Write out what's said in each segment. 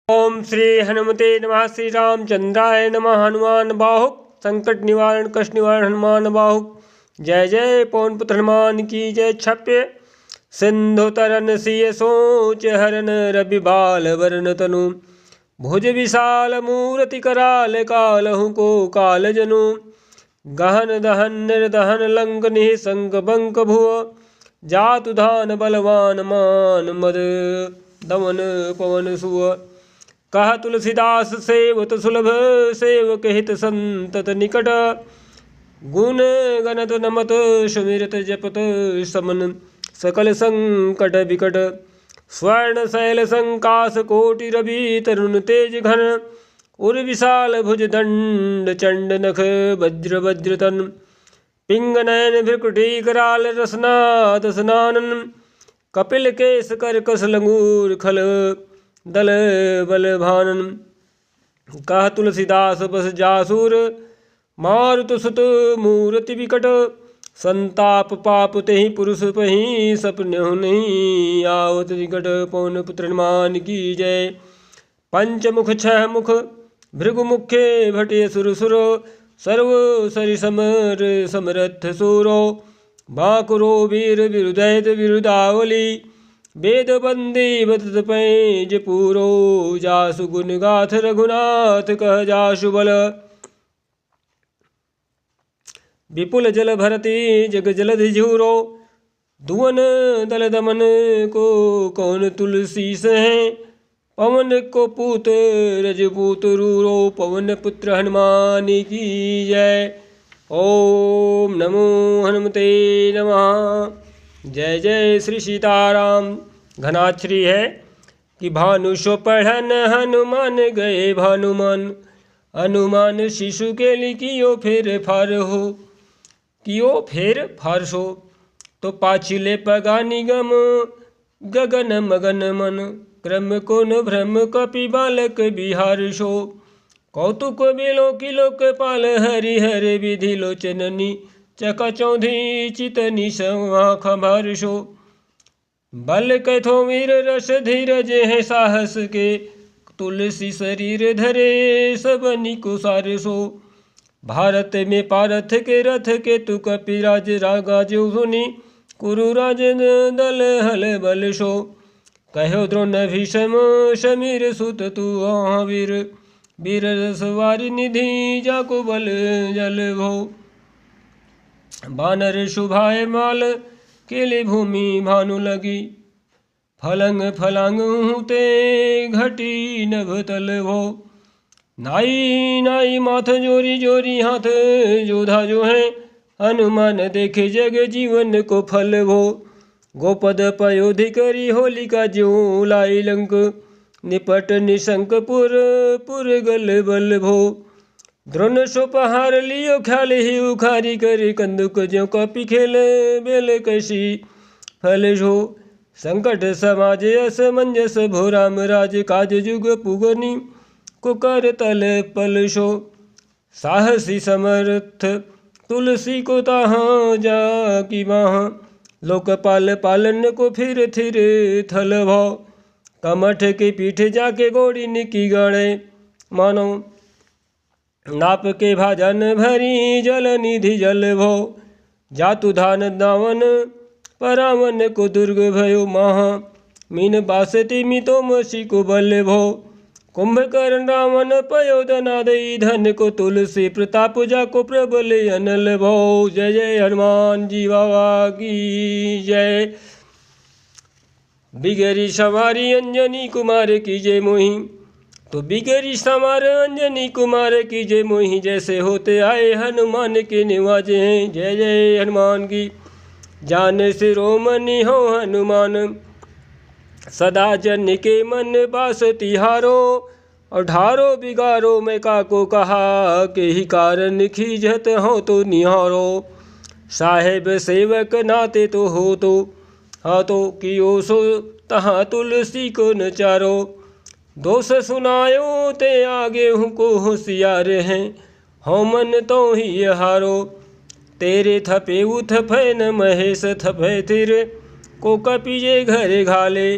ओम श्री हनुमते नमः। श्री रामचंद्राय नमः। हनुमान बाहुक संकट निवारण कष्ट निवारण हनुमान बाहुक। जय जय पवन पुत्र हनुमान की जय। छप्य सिंधु तरन सिय सोच हरन रवि बाल वरण तनु। भुज विशाल मूर्ति कराल कालहु को काल जनु। गहन दहन निर्दहन लंक निःशंक बंक भुव। जातु धान बलवान मान मद दमन पवन सुव। कह तुलसीदास सेवत सुलभ सेवक हित संतत निकट। गुण गणत नमत सुमिरत जपत समन सकल संकट विकट। स्वर्ण शैल संकाश कोटि रवि तरुण तेज घन। उर विशाल भुज दंड चंड नख वज्र वज्र तन। पिंग नयन भ्रुकुटी कराल रसना दसनानन। कपिल केश कर कस लंगूर खल दल बल भानन। कह तुलसीदास बस जासुर मारुत सुत मूर्ति विकट। संताप पाप तेहि पुरुष पहि सपनेहु नहीं आवत निकट। पवन पुत्र हनुमान की जय। पंचमुख छह मुख भृगु मुखे भटे सुर सुर। सर्व सरि समर समरथ सूरो। बाकुरो वीर विरुदैत विरुदावली। वेद बंदी बदत पैज पूरो। जासु गुण गाथ रघुनाथ कह जासु बल। विपुल जल भरती जग जलधि झूरो। धुवन दल दमन को कौन तुलसी सहे। पवन को पूत रजपूत रूरो। पवन पुत्र हनुमान की जय। ओम नमो हनुमते नमः। जय जय श्री सीताराम। घनाक्षरी है कि भानु सो पढ़न हनुमान गए भानुमान। हनुमान शिशु के लिखियो फिर फार हो। कियो फिर फारसो तो पाछिले पगा निगम। गगन मगन मन क्रम को न भ्रम कपि बालक बिहार सो। कौतुक बेलो की लोक पाल हरि हरि विधि लोचननी। चका चौधरी चितनी खबर सो। बल कैथो वीर रस धीरज है साहस के। तुलसी शरीर धरे सबनी को सार सो। भारत में पारथ के रथ के तु कपिराज रागा जो सुनी। कुरु राज दल हल बल सो। कहो द्रोण भीषम समीर सुत तु वीर। वीर रसवारी निधि जाको बल जल भो। बानर शुभाए माल केले भूमि भानु लगी। फलंग फलांग ते घटी नभ तल भो। नाई नाई माथ जोरी जोरी हाथ जोधा जो है। हनुमान देखे जग जीवन को फल भो। गोपद पयोधि करी होलिका जो लाई लंक। निपट निशंक पुर पुर गल बल भो। द्रोण सो पहार लियो ख्याल ही उखारी कर। कंदुक ज्यो कपि खेल बेल कैसी फल जो। संकट समाज असमंजस भो। राम राज काज जुग पुगनी को कर तल पल सो। साहसी समर्थ तुलसी को ताहाँ जा की बाह। लोकपाल पालन को फिर थिर थल भाव। कमठ की पीठ जाके घोड़ी निकी गाड़े। मानो नाप के भाजन भरी जल निधि जल भो। जातु धान दावन परावन को दुर्ग भयो महा। मीन बासति मितो मसी को बल भो। कुंभकर्ण रावण पयोधना दई धन को। तुलसी प्रताप जाको प्रबल अनल भो। जय जय हनुमान जी बाबा की जय। बिगरी सवारी अंजनी कुमार की जय मोही। तो बिगरी सवार अंजनी कुमार की जय मोही। जैसे होते आए हनुमान के निवाजे हैं। जय जय हनुमान की। जान शिरोमणि हो हनुमान। सदा जन के मन बास तिहारो। और ढारो बिगारो मैं काको कहा। के ही कारण खीजत हो तो निहारो। साहेब सेवक नाते तो हो तो। हाँ तो कियो सो तहाँ तुलसी को नचारो। दोष सुनायो ते आगे को होशियार हैं। हो मन तो ही हारो। तेरे थपे उथ फैन महेश थपे थिर। को कपिजे घर घाले।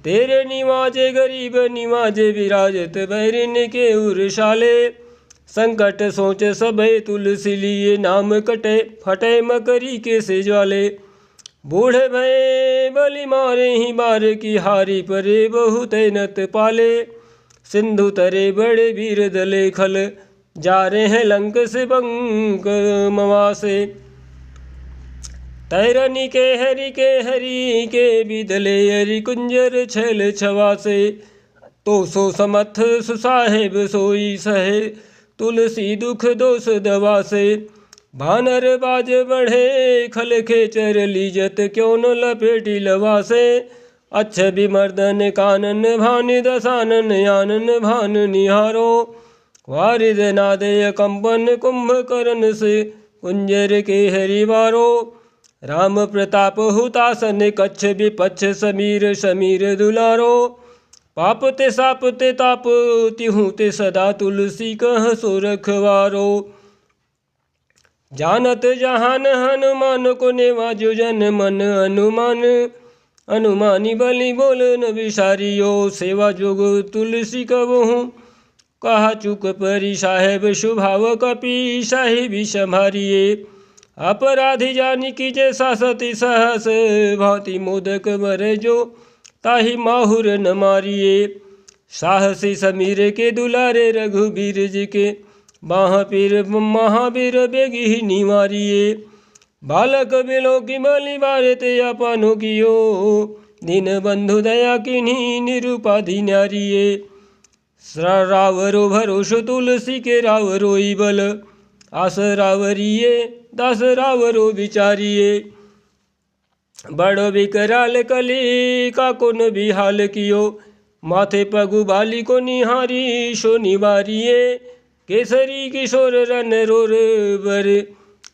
तेरे निवाजे गरीब निवाजे विराजत बैरिन के उर्शाले। संकट सोच सबे तुलसी लिए नाम कटे फटे मकरी के से ज्वाले। बूढ़े भये बलि मारे ही बार की हारी परे बहुत नत पाले। सिंधु तरे बड़े वीर दले खल जा रहे हैं लंक से बंक मवासे। तैरनी के हरि के बिदले हरि कुंजर छल छवासे। तो सो समथ सुसाहेब सोई सहे तुलसी दुख दोष दवा से। भानर बाज बढ़े खल खेचर लीजत क्यों न लपेटी लवा से। अच्छ विमर्दन कानन भान दसानन आनन भान निहारो। वारिद नादय कंपन कुंभकर्ण से कुंजर के हरिवारो। राम प्रताप हुतासन कच्छ विपच्छ समीर समीर दुलारो। पाप ते साप ते ताप तिहु ते सदा तुलसी कह सो रखवारो। जानत जहान हनुमान को नेवाजो जन मन अनुमान। अनुमानी बलि बोल न विसारियो सेवा जोग तुलसी कबहूँ। कहा चुक परी साहेब शुभाव कपि शाही भी संभारिये। अपराधी जानी कीजे सासती सहस भांति मोदक मरे जो ताहि माहुर न मारिये। साहसी समीर के दुलारे रघुबीर जी के महावीर महावीर बेगी ही निवारिये। बालक बिलो की बलि बारे ते अपनो कियो। दीन बंधु दया किन्हीं निरुपाधि न्यारिये। रावरो भरोसो तुलसी के रावरोई बल। आस रावरिये दास रावरो विचारिये। बड़ो विकराल कली का कोन बिहाल कियो। माथे पगु बाली को निहारी शो निवारिये। केसरी किशोर रन रोर बर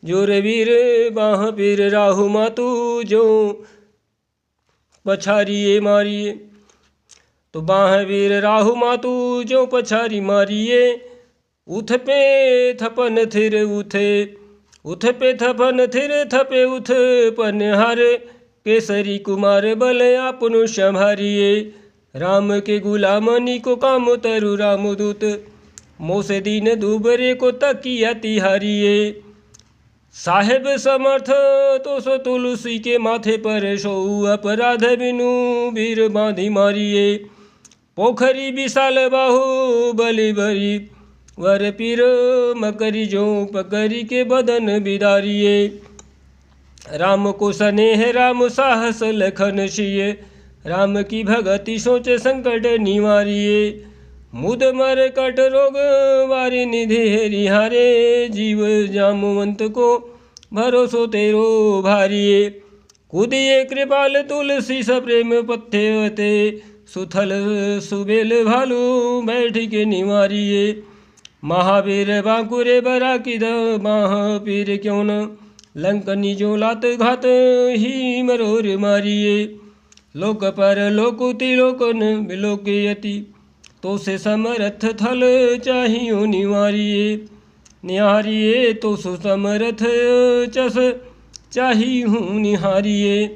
जोर वीर बाह पीर राहु मातु जो पछारिये मारिये। तो बाह वीर राहु मातु जो पछारी मारिये। उथ पे थपन थिर उथे उथ पे थपन थिर थपे उथ पन हर। केसरी कुमार बल आपनु संभारिये। राम के गुलामनी को काम तरु राम दूत। मोसे दीन दुबरे को तकिया तिहारिये। साहेब समर्थ तो सो तुलसी के माथे पर सो अपराध बिनु वीर बांधी मारिये। पोखरी विशाल बाहु बलि बरी वर पीर मकरी जो पकरी के बदन बिदारिये। राम को स्नेह राम साहस लखन सिय। राम की भगति सोचे संकट निवारिये। मुद मर कट रोग वारी निधि हरिहारे। जीव जामुवंत को भरोसो तेरो भारिये। कुदिये कृपाल तुलसी सप्रेम पथ्यवते। सुथल सुबेल भालू बैठ के निवारिये। महावीर बांकुरे बरा की महावीर क्यों न। लंकनी जो लात घात ही मरोर मारिये। लोक पर लोकुति लोकन बिलोकयति। तो से समरथ थल चाहियो निवारिये। निहारिये तो सो समरथ चस चाहिहूँ निहारिये।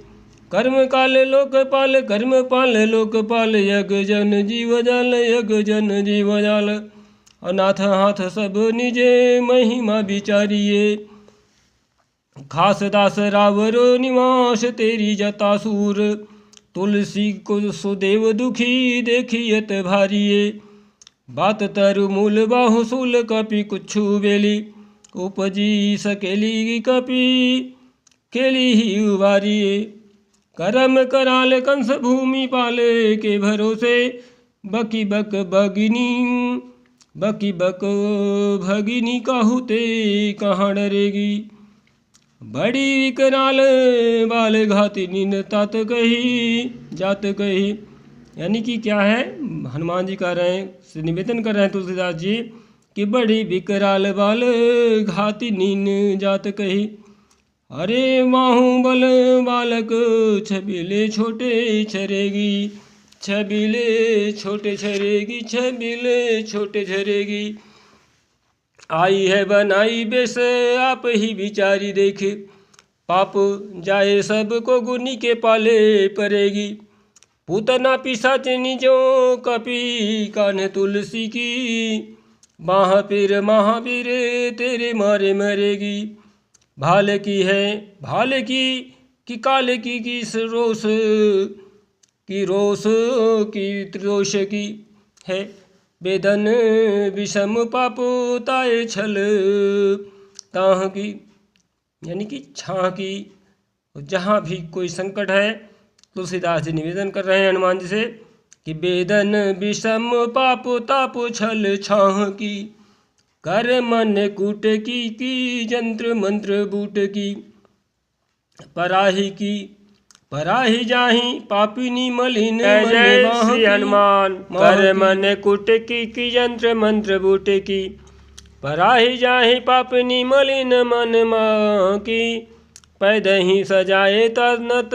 कर्म काल लोकपाल कर्म पाल लोकपाल। यज्ञ जन जीव जाल यज्ञ जन जीव जाल। अनाथ हाथ सब निजे महिमा विचारिये। खास दास रावरो निवास तेरी जतासूर। तुलसी को सुदेव दुखी देखियत भारिये। बात तरु मूल बाहु सूल कपि कुछु बेली। उपजी सकेली कपि केली ही उबारिये। करम कराल कंस भूमि पाले के भरोसे। बकी बक भगिनी काहुते कहाँ डरेगी। बड़ी विकराल बाल घाती नीन तात कही जात कही। यानी कि क्या है, हनुमान जी कह रहे हैं, निवेदन कर रहे हैं तुलसीदास जी कि बड़ी विकराल बाल घाती नीन जात कही। अरे माहू बल बालक छबीले छोटे छरेगी। छबीले छोटे छरेगी छबीले छोटे छरेगी। आई है बनाई बेस आप ही विचारी देखे। पाप जाए सब को गुनी के पाले पड़ेगी। पूतना पिशाचिनी जो कपी कान तुलसी की, महापीर महावीर तेरे मारे मरेगी। भाल की है भाल की काल की किस रोष की त्रिदोष की है। वेदन विषम पाप ताए छल ताह की, यानी कि छाह की। जहाँ भी कोई संकट है तुलसीदास जी निवेदन कर रहे हैं हनुमान जी से कि वेदन विषम पाप ताप छल छाह की, कर मन कूट की जंत्र मंत्र बूट की। पराही जाही पापिनी मलिन जय श्री हनुमान। कर मन कुट की जंत्र मंत्र बूट की, पराही जाही पापिनी मलिन मन माँ की। पैदही सजाए तनत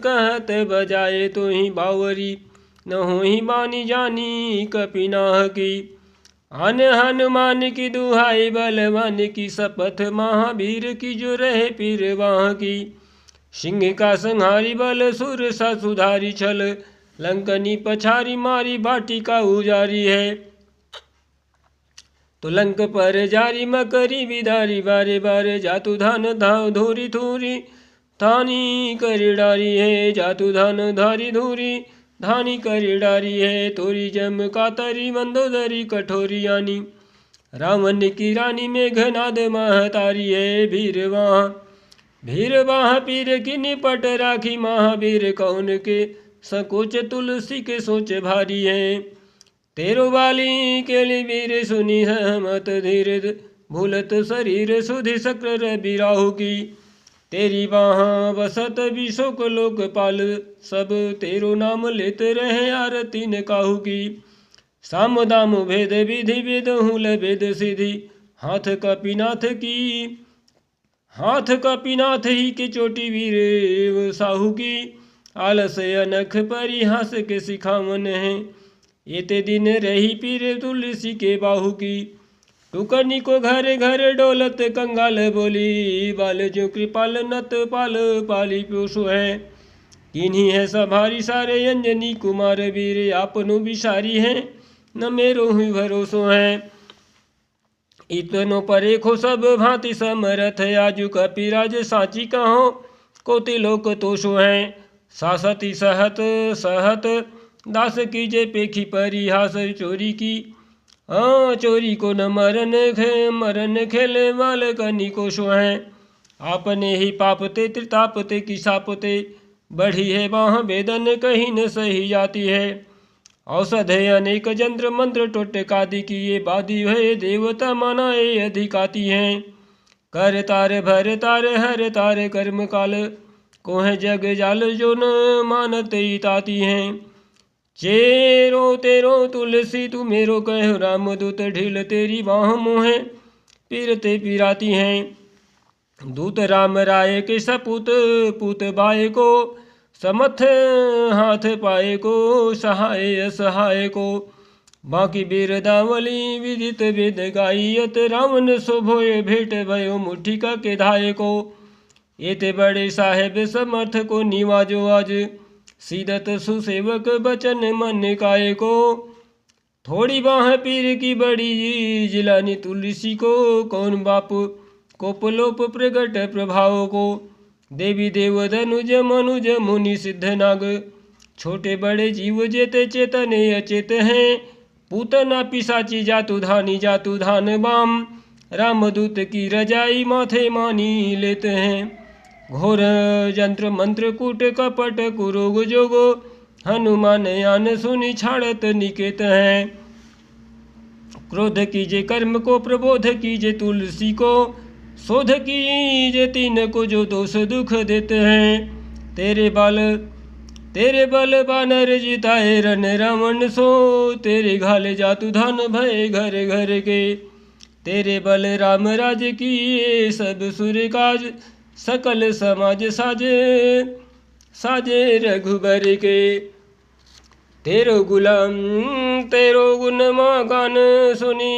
कहत बजाए तो ही बावरी, न हो ही बानी जानी कपिनाह की। अन हनुमान की दुहाई बलवान की, शपथ महावीर की जो रहे पीर वाह की। सिंह का संहारी बल सुर सा सुधारी छल, लंकनी पछारी मारी बाटी का उजारी है। तो लंक पर जारी मकरी विदारी, बारे बारे जातु धान धाव धूरी धूरी धानी करी डारी है। जातु धान धारी धूरी धानी करी डारी है। तोरी जम कातरी मंदोदरी कठोरी यानी, रावण की रानी मेघनाद महतारी है। भीरवाह पीर की निपट राखी, महावीर कौन के सकोच तुलसी के सोच भारी है। तेरो बाली के लिए वीर सुनी सहमत धीर, भूलत शरीर सुधि शक्र रवि राहु की। तेरी बाह बसत विशोक लोकपाल, सब तेरो नाम लेते रहे आरती न काहू की। साम दाम भेद विधि वेद हुल वेद सिद्धि, हाथ कपिनाथ ही के चोटी वीर साहू की। आलस अनख परिहास के सिखावन है, एते दिन रही पीर तुलसी के बाहू की। टुकनी को घर घर डोलत कंगाल बोली, बाल जो कृपाल नत पाल पाली पोषो है। किन्हीं है सभारी सारे अंजनी कुमार वीर, आपनु बिसारी है न मेरो हुई भरोसो है। इतनो परे खो सब भांति समरथ, आजु कपिराज साची कहो कोटि लोक तोषो है। सासती सहत दास की जय पेखी परिहास, चोरी की चोरी को न मरन खेले वाल कनी कोशो है। आपने ही पापते त्रितापते की सापते, बढ़ी है बाह वेदन कहीं न सही जाती है। औषधे अनेक जंत्र मंत्र टोटकादि की, ये बादी भय देवता मनाए अधिकाती हैं। कर तार भर तार हर तार कर्म काल, को है जग जाल जो न मानते ताती हैं। चेरो तेरो तुलसी तू मेरो कह, राम दूत ढील तेरी बाह मोहे पीरते पीराती हैं। दूत राम राय के सपूत पूत बाय को, समथ हाथ पाए को सहाय असहाय को। बाकी बिरदावली विदित वेद गायत, रावण शोभोय भेंट भयो मुठिका के धाय को। एते बड़े साहेब समर्थ को निवाजो आज, सीदत सुसेवक बचन मन काय को। थोड़ी बाह पीर की बड़ी जिलानी तुलसी को, कौन बाप कोपलोप प्रगट प्रभाव को। देवी देव धनुज मनुज मुनि सिद्ध नाग, छोटे बड़े जीव जेते चेतने अचेत हैं। पूतना पिशाची जातु धान बाम, रामदूत की रजाई माथे मानी लेते हैं। घोर जंत्र मंत्र कूट कपट कुरोग जोगो, हनुमान यान सुनी छाड़त निकेत हैं। क्रोध कीजे कर्म को प्रबोध कीजे तुलसी को, शोध कीजे तीन को जो दोष दुख देते हैं। तेरे बल बानर जिताए रन रावण सो, तेरे घाले जातु धान भय घर घर के। तेरे बल राम राज किए सब सुर काज, सकल समाज साजे रघुबर के। तेरो गुण गान सुनी,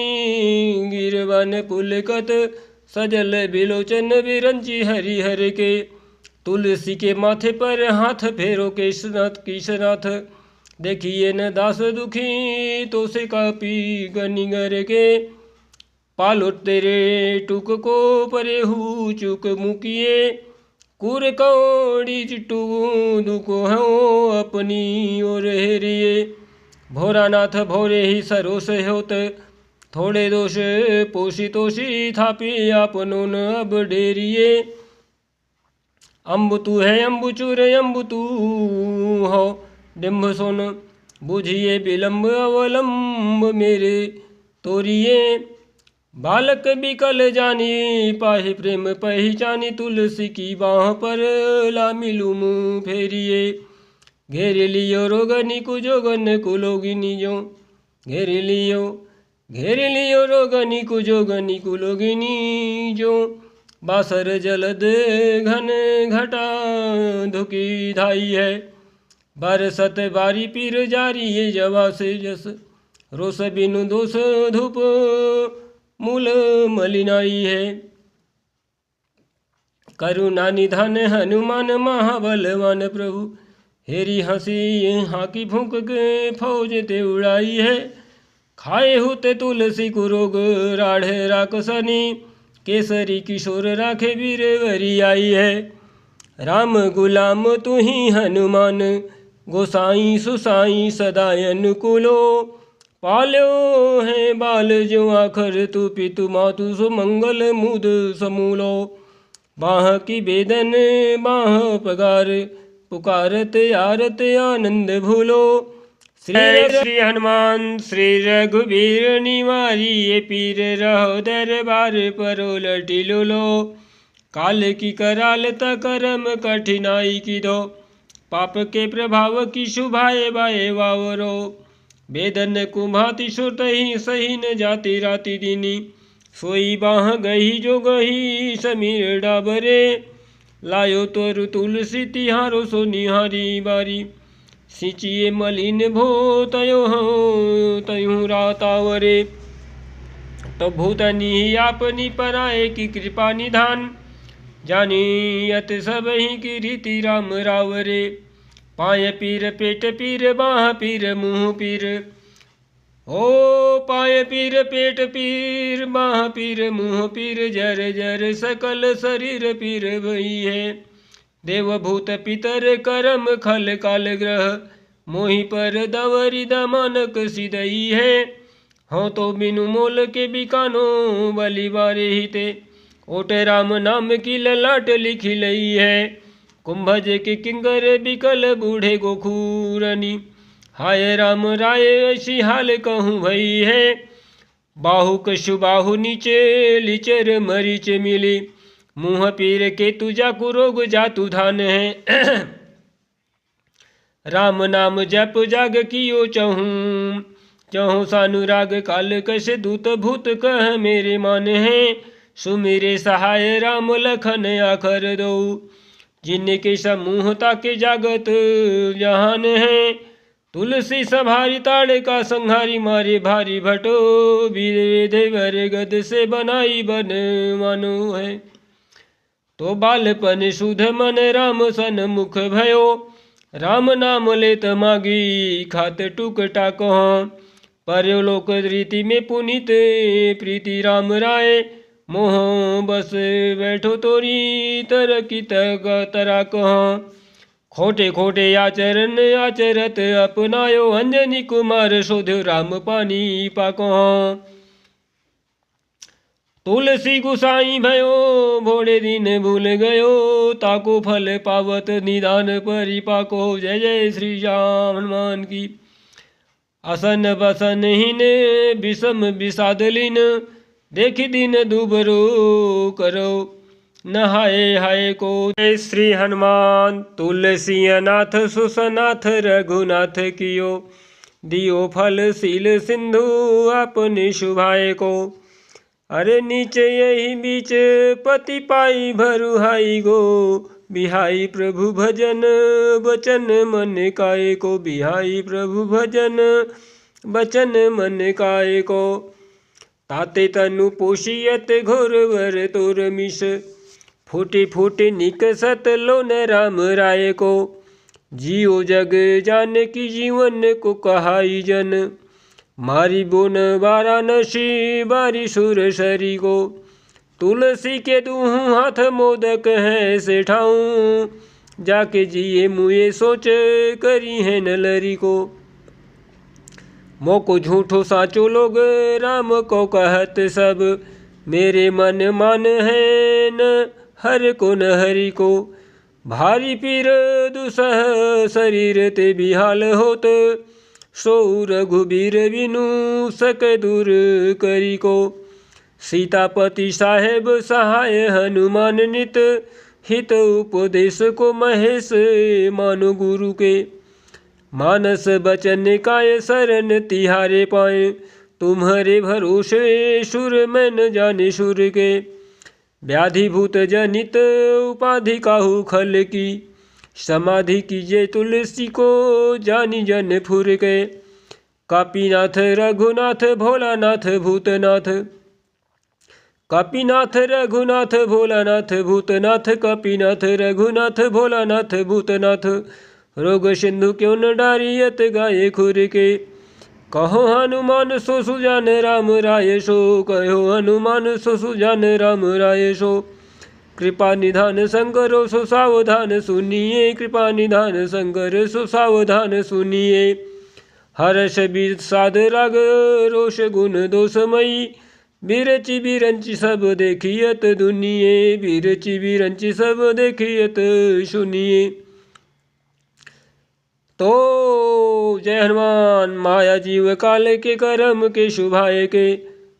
गिरवन पुलकत सजल बिलोचन बिरंची हरिहर के। तुलसी के माथे पर हाथ फेरो केशनाथ देखिए न दास दुखी तो से कापी गनिगर के, पालो तेरे टुक को परे हु चुक मुकिए, कुर कौड़ी चिट्टू दुख हो अपनी ओर हेरिए, भोरानाथ भोरे ही सरोस होत, थोड़े दोष पोषी तोषी थापी आपनो न अब डेरिए, अम्बु तू है अम्बु चूर अम्बु तू हो डिम्ब सोन, बुझिए विलम्ब अवलंब मेरे तोरिए, बालक बिकल जानी पाहि प्रेम पहचानी, तुलसी की बाह पर ला मिलूम फेरिए, घेर लियो रोगनी कुजोगन कुलोगिनी जो, घेर लियो रोगनी कुजोगनी कुलोगिनी जो, बासर जलद घन घटा धुकी धाई है, बरसत बारी पीर जारी ये जवा से जस, रोस बिनु दोष धूप मूल मलिनाई है, करुणा निधान हनुमान महाबलवान प्रभु, हेरी हंसी हाकी फूंक के फौज ते उड़ाई है, खाए होते तुलसी कुरोग राढ़े राकसनी, केसरी किशोर राखे वीरवरी आई है, राम गुलाम तू ही हनुमान, गोसाई सुसाई सदा अनुकूलो, पाल्यो है बाल जो आखर तू पितु मातु सुमंगल मुद समूलो, बाह की बेदन बाह पगार, पुकारत आरत आनंद भूलो, श्री हनुमान श्री रघुवीर निवारी, ये पीर रहो दरबार परो लटी लो, काल की करालता करम कठिनाई की दो, पाप के प्रभाव की शुभाए बाए वावरो, बेदन कुम्भाति सुरत ही सही न जाति राति दीनी, सोई बाह गही जो गही समीर डाबरे, लायो तोरु तुलसी तिहारो सो निहारी बारी, सिंचिए मलिन भो तयु रातावरे, तो भूतनी आपनी पराए की कृपा निधान, जानी यत सब ही की रीति राम रावरे, पाय पीर पेट पीर बाह पीर मुँह पीर, ओ पाय पीर पेट पीर बाह पीर मुँह पीर, जर जर सकल शरीर पीर भई है, देवभूत पितर करम खल काल ग्रह, मोहि पर दवरी दमानक सिदई है, हो तो बिनु मोल के बिकानो बलि बारे हिते, ओटे राम नाम की ललाट लिखी लई है, कुंभज के किंगर बिकल बूढ़े गोखूरनी, हाय राम राय ऐसी हाल कहूँ भई है, बाहु कशु बाहु नीचे लिचर मरीच मिली, मुँह पीर के तुझा कुरोग जातु धान है, राम नाम जप जाग कियो चहूँ, चहु सानुराग काल कश दूत भूत कह मेरे मान है, सुमेरे सहाय राम लखन आखर दो, जिनके समूह ताके जागत जहान है, तुलसी सभारी ताड़े का संहारी मारे भारी भटो, देवर गद से बनाई बन मानो है, तो बालपन सुध मन राम सन मुख भयो, राम नाम लेत मागी खात टुक टाक, परलोक रीति में पुनित प्रीति राम राय, मोह बस बैठो तोरी तर की तरा कह, खोटे खोटे आचरण आचरत अपनायो, अंजनी कुमार शोध राम पानी पाको, तुलसी गुसाई भयो भोड़े दिन भूल गयो, ताको फल पावत निदान परिपाको, जय जय श्री राम हनुमान की। असन बसन हीन विषम विषाद लीन, देखी दिन दुबरो करो नहाए हाय को। जय श्री हनुमान तुलसी अनाथ सुसनाथ रघुनाथ कियो, दियो फल शील सिंधु अपने शुभाए को। अरे नीचे यही बीच पति पाई भरुहाई गो, बिहाई प्रभु भजन बचन मन काय को, बिहाई प्रभु भजन बचन मन काय को। ताते तनु पोषियत घोर वर तोर मिश, फूटी फूटी निकसत लोन राम राय को। जियो जग जान की जीवन को कहाई जन। मारी बोन वाराणसी बारी सुर सरी को। तुलसी के दूहूँ हाथ मोदक है से ठाऊँ। जाके जिए मुए सोच करी है नलरी को। मोको झूठो साचो लोग राम को कहत सब। मेरे मन मान है न हर को न हरि को। भारी पीर दुसह शरीर ते बिहाल होत। सो रघुबीर बिनु सक दूर करी को। सीतापति साहेब सहाय हनुमान नित। हित उपदेश को महेश मानो गुरु के। मानस बचन काय शरण तिहारे पाए। तुम्हारे भरोसे सुर मैं न जाने सुर के। व्याधि भूत जनित उपाधि काहू खल की। समाधि कीजे तुलसी को जानी जन फुर के। कापीनाथ रघुनाथ भोलानाथ भूतनाथ। कापीनाथ रघुनाथ भोलानाथ भूतनाथ। कापीनाथ रघुनाथ भोलानाथ भूतनाथ। रोग सिंधु क्यों न डारियत गाये खुर के। कहो हनुमान सो सुजान राम राय सो। कहो हनुमान सो सुजान राम राय सो। कृपा निधान शंकर सो सावधान सुनिए। कृपा निधान शंकर सो सावधान सुनिए। हर्ष विषाद राग रोष गुण दोषमयी। बिरचि बिरंचि सब देखियत दुनिये। बिरचि बिरंचि सब देखियत सुनिए। तो जय हनुमान। माया जीव काल के कर्म के शुभाय के।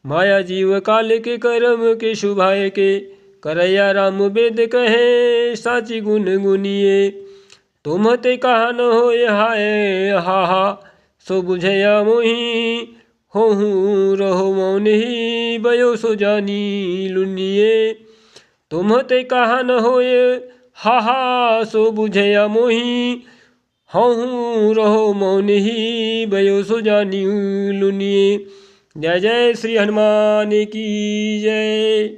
माया जीव काल के कर्म के शुभाय के। करैया राम वेद कहे साची गुण गुनिए। तुम ते कहा न होय हाय हा। सो बुझया मोहि होहूँ रहो मौन ही। बयो सो जानी लुनिए। तुम ते कहा न होय हा। सो बुझया मोहि होहूँ रहो मौन ही। बयो सो जानी लुनिए। जय जय श्री हनुमान की जय।